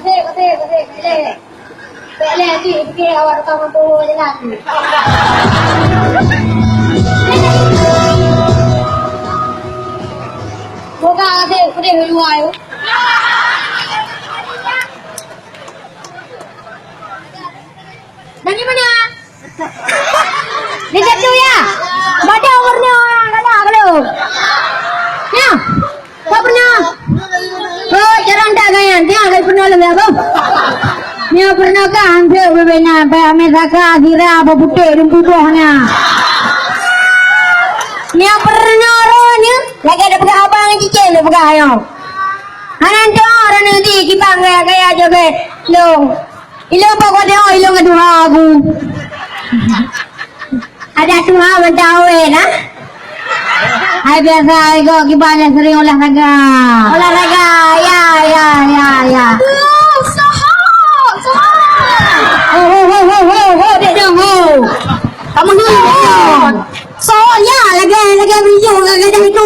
Kasih. Boleh tu, fikir awak tahu mampu jalan. Buka kasih luar tu. Dari mana? Dekat tu ya. Baca umurnya kena kalau. Ya. Tak pernah. Oh, jarang tak gayan. Dia agak pernah lebih apa? Dia pernah kan dia berbena, mereka kira apa putih dan putihnya. Dia pernah orangnya. Lagi ada pegang abang yang cicil tu pegang ayam. Hanan tu orang nanti kibang gaya juga. Long. Ilong pokok dia, ilong kedua aku. Ada dua mentawai lah. Hai biasa kau kibang sering olahraga. Olahraga, ya. Oh, dek dong. Kamu dulu. Soalnya lagi video lagi ada itu.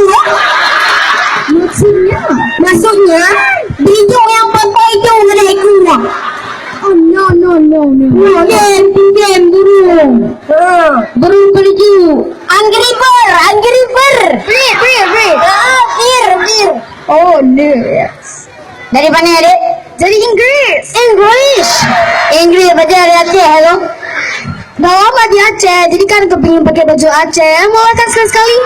Maksudnya video yang pakai itu ada itu. Oh no. Game burung. Burung peliju. Angry Bird. Beer. Oh no. Dari mana dek? Dari Inggris. Inggris belajar Aceh tu. Bawa apa di Aceh? Jadi kan kepingin pakai baju Aceh. Mau datang sekali?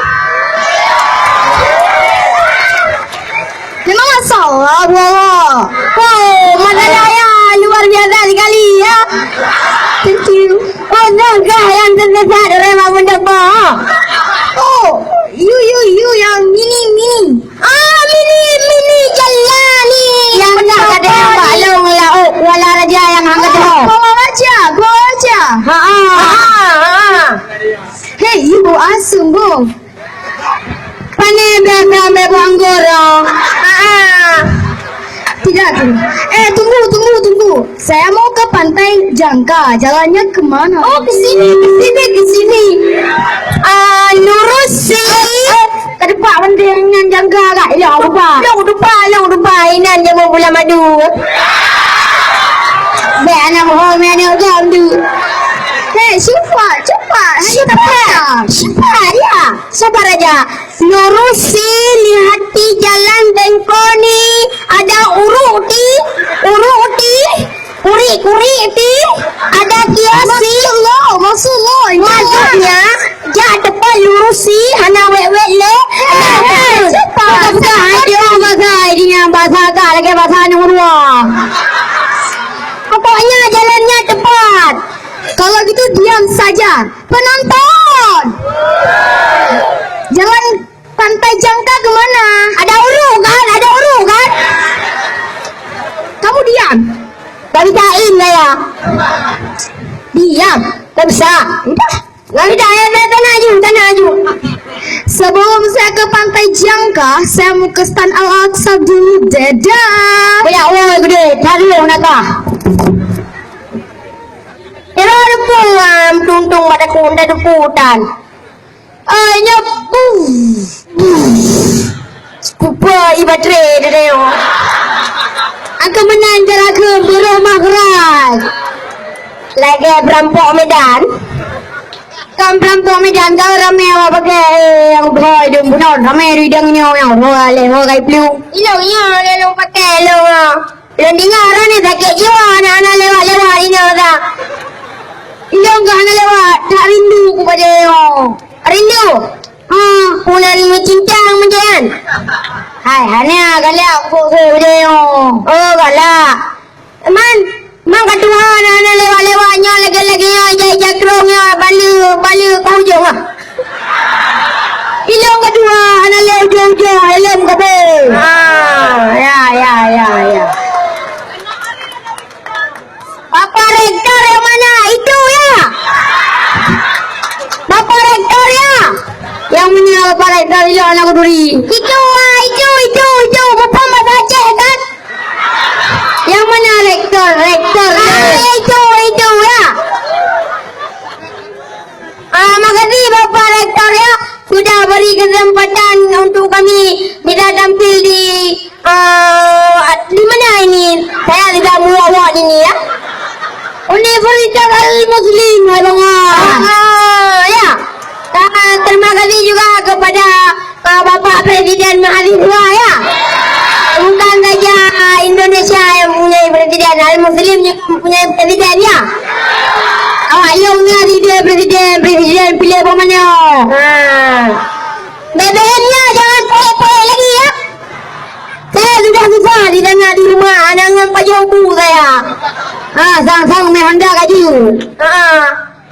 Memang masalah bawa. Oh, mana daya luar biasa sekali ya. Thank you. Oh, enggak yang terbesar dari Mamun Dapa. Oh, you yang mini. Mini jalani. Yang benar ada yang balong lauk wala raja yang hangat tu. Gua baca. Ha. Hey, ibu asung bu. Pane bebe banggora. Tidak. Tunggu. Saya mau ke pantai Jangka. Jalannya kemana? Oh, ke sini. Lurus sih. Ke depan dengan Jangka kak. Ya, lupa. Inan dia mau bulan madu. Anak bohong anak jam tu. Hei, cepat. Cepat ya. Sabar aja. Lurusi lihati jalan bengkoni. Ada uruti. Kuri. Ada kiasi. Maksudnya jah depan lurusi hana wet le. Cepat. Bahasa agak lagi bahasa Nurwa. Pokoknya jalannya cepat. Kalau gitu diam saja. Penonton. Jalan pantai Jangka kemana? Ada uru kan? Kamu diam. Gak bisain lah ya. Diam. Gak bisa. Udah. Gak bisa ya. Tanaju. Sebelum saya ke pantai Jangka, saya mau ke Stan Al-Aqsa dulu. Dadah. Banyak gede. Cari nakah. Kira ada pulang, tuntung pada kuda duputan. Nyapu. Skupa ibatre deo. Aku menanjar aku berumah keras. Lagi berampok Medan. Berampok Medan kau ramai awak pakai yang boy dan bunon ramai ridangnya yang boleh pakai pelu. Ilongnya lelong pakai long. Lendingan orang ni sakit jiwa anak-anak lewat ini orang. Ilong ke anak lewat tak rindu kepada dia. Rindu? Pulang cincang macam. Hai, hanya galak aku dia. Oh, galak. Man kedua anak lewat-lewatnya lagi-laginya jakrongnya bala ke hujung ah. Ilong kedua anak lewat hujung helm ke ya. Bapak rektor yang mana? Itu ya. Bapak rektor ya. Yang mana Bapak rektor itu anak duri? Itu. Bapak Mas Aceh kan? Yang mana rektor? Itu ya. Makasih Bapak rektor ya. Sudah beri kesempatan untuk kami bisa tampil di mana ini? Saya tidak berita Al-Muslim, hai bang. Ya. Terima kasih juga kepada Bapak Presiden Mahasiswa ya. Bukan saja Indonesia yang punya presiden, Al-Muslim juga punya presiden ya. Awak yongnya dia presiden pilih apa mana? BBM-nya jangan poek-poek lagi ya. Saya sudah susah didengar di rumah dengan Pak Jokowi saya. Sang-sang main Honda gaji.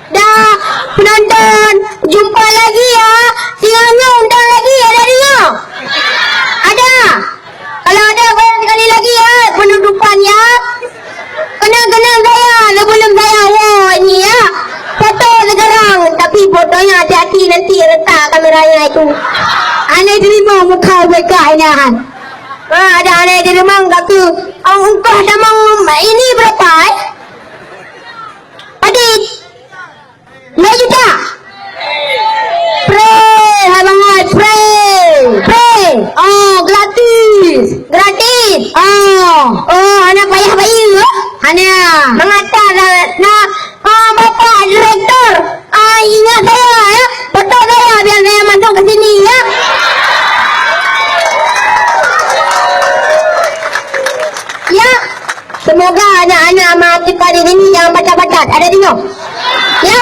Dah penonton, jumpa lagi ya. Singanya undang lagi ada dia. Ada. Kalau ada bayar sekali lagi ya penutupan ya. Kenang-kenang saya sebelum saya ini ya. Foto sekarang tapi fotonya hati-hati nanti letak kameranya itu. Aneh terima muka mereka ini kan. Ada aneh terima tapi ungkah damang ini berapa Adik 2 juta. Pray, abang oi, pray. Gratis. Anak payah bayi. Anak mengatar bapak direktur. Ingat saya ya, foto saya biar saya masuk ke sini ya. Ya, semoga anak-anak mahasiswa di sini jangan baca-baca. Ada tengok? Ya.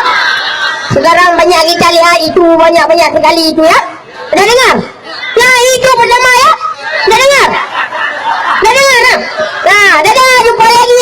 Sekarang banyak kita lihat itu banyak sekali itu ya. Dah dengar? Ya itu pertama ya. Dah dengar? Nah, dadah jumpa lagi.